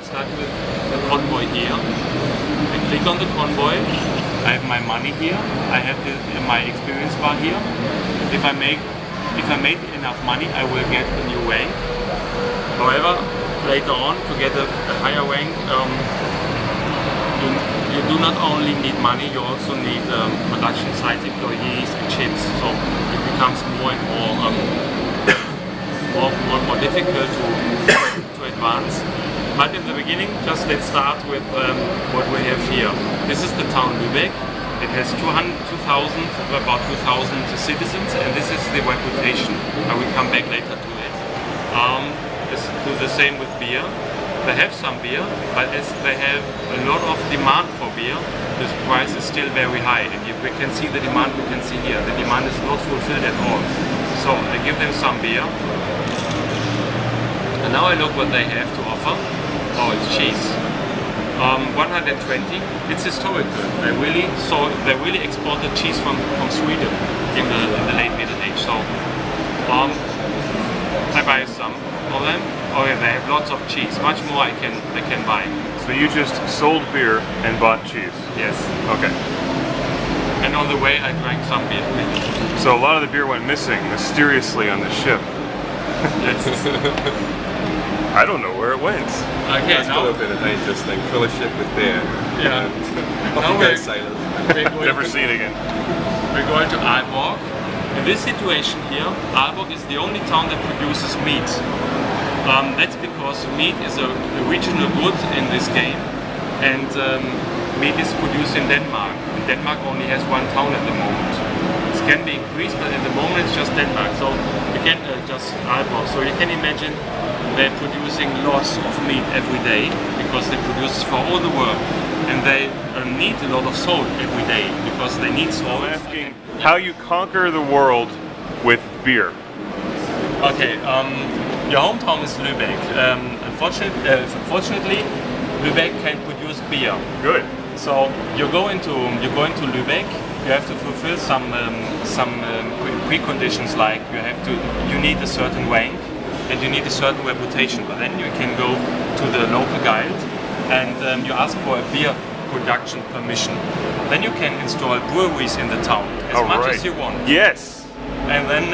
start with the convoy here. I click on the convoy. I have my money here. I have my experience bar here. If I made enough money, I will get a new rank. However, later on, to get a higher rank, you do not only need money, you also need production site employees and chips. So it becomes more and more difficult to advance. But in the beginning, just let's start with what we have here. This is the town Lübeck. It has about 2,000 citizens, and this is the reputation. I will come back later to it. It's the same with beer. They have some beer, but as they have a lot of demand for beer, the price is still very high. And we can see the demand, we can see here. The demand is not fulfilled at all. So I give them some beer. And now I look what they have to offer. Oh, it's cheese. 120. It's historical. They really exported cheese from Sweden in the late Middle Age. So I buy some of them. Oh yeah, they have lots of cheese. Much more I can buy. So you just sold beer and bought cheese? Yes. Okay. And on the way I drank some beer. So a lot of the beer went missing mysteriously on the ship. Yes. I don't know where it went. Okay, That's got a bit of dangerous thing. Fill a ship with beer. Yeah. Off you go, sailors. Never see it again. We're going to Aalborg. In this situation here, Aalborg is the only town that produces meat. That's because meat is a regional good in this game, and meat is produced in Denmark. And Denmark only has one town at the moment. It can be increased, but at the moment it's just Denmark. So you can just Aalborg. So you can imagine they're producing lots of meat every day because they produce for all the world, and they need a lot of salt every day because they need salt. I'm asking how you conquer the world with beer. Okay, your hometown is Lübeck. Unfortunately, Lübeck can produce beer. Good. So you go into Lübeck. You have to fulfill some preconditions, like you need a certain rank and you need a certain reputation. But then you can go to the local guide and you ask for a beer production permission. Then you can install breweries in the town as much as you want. Yes. And then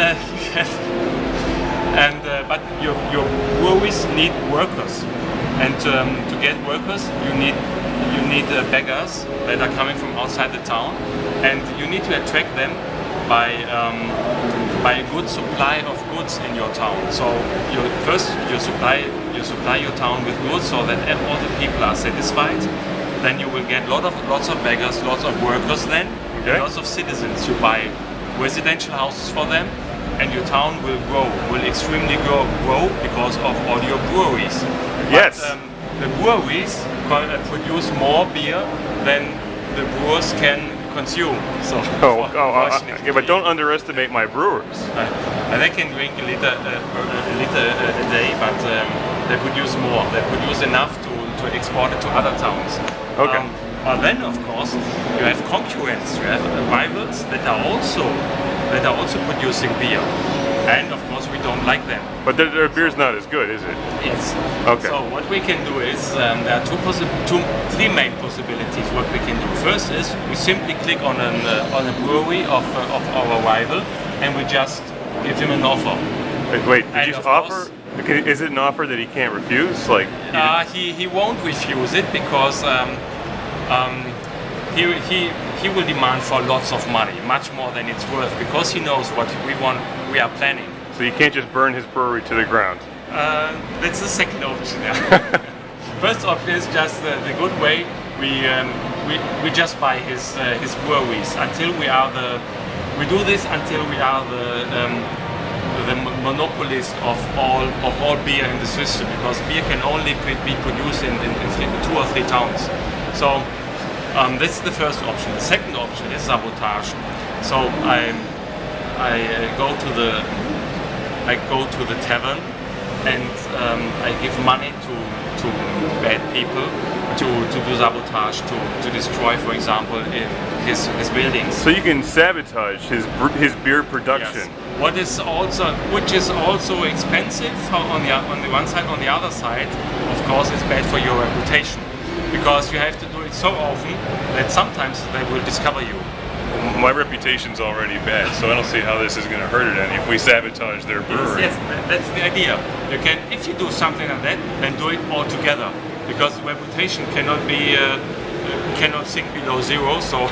but your breweries need workers, and to get workers you need beggars that are coming from outside the town, and you need to attract them by a good supply of goods in your town. So you supply your town with goods so that all the people are satisfied. Then you will get lots of beggars, lots of workers then, and lots of citizens. You buy residential houses for them, and your town will extremely grow because of all your breweries. Yes. But, the breweries produce more beer than the brewers can consume. So yeah, but don't underestimate my brewers. They can drink a liter a day, but they produce more. They produce enough to export it to other towns. Okay. Then, of course, you have concurrents. You have rivals that are also producing beer, and of course we don't like them. But their beer's not as good, is it? Yes. Okay. So what we can do is there are three main possibilities. What we can do first is we simply click on a brewery of our rival, and we just give him an offer. Wait, did you offer? Is it an offer that he can't refuse? Like he won't refuse it because he will demand for lots of money, much more than it's worth, because he knows what we are planning. So you can't just burn his brewery to the ground. That's the second option. Yeah. First option is just the good way. We just buy his breweries until we do this until we are the monopolist of all beer in the system, because beer can only be produced in 2 or 3 towns. So this is the first option. The second option is sabotage. So I go to the tavern and I give money to bad people to do sabotage, to destroy, for example, his buildings. So you can sabotage his beer production. Yes. which is also expensive on the one side. On the other side, of course, it's bad for your reputation, because you have to do it so often that sometimes they will discover you. My reputation's already bad, so I don't see how this is going to hurt it any if we sabotage their brewery. Yes, that's the idea. You can, if you do something like that, then do it all together, because reputation cannot cannot sink below zero. So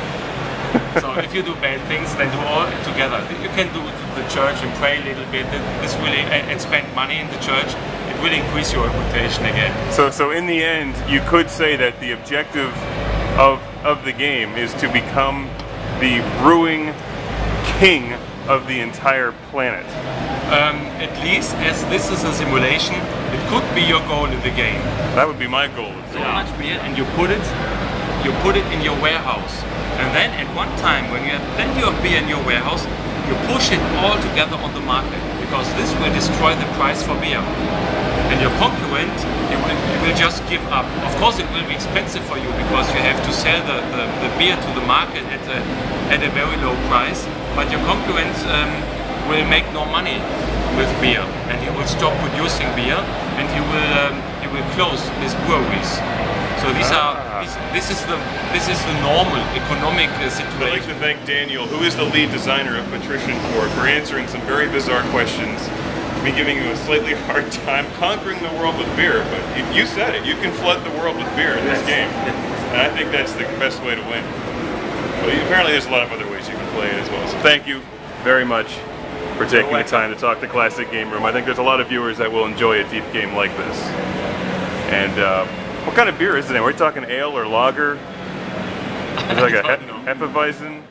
if you do bad things, then do all together. You can do it to the church and pray a little bit. This really and spend money in the church. It will increase your reputation again. So in the end, you could say that the objective of the game is to become the brewing king of the entire planet. At least, as this is a simulation, it could be your goal in the game. That would be my goal. So much beer, and you put it in your warehouse, and then at one time when you have plenty of beer in your warehouse, you push it all together on the market, because this will destroy the price for beer. And your concurrent, it will just give up. Of course, it will be expensive for you, because you have to sell the beer to the market at a very low price. But your concurrent will make no money with beer, and he will stop producing beer, and he will close his breweries. So this is the normal economic situation. I'd like to thank Daniel, who is the lead designer of Patrician IV, for answering some very bizarre questions. Me giving you a slightly hard time conquering the world with beer, but you said it. You can flood the world with beer in this game, and I think that's the best way to win. But apparently, there's a lot of other ways you can play it as well. So thank you very much for taking the time to talk to Classic Game Room. I think there's a lot of viewers that will enjoy a deep game like this. And what kind of beer is it? Are we talking ale or lager? Is it like a Hefeweizen?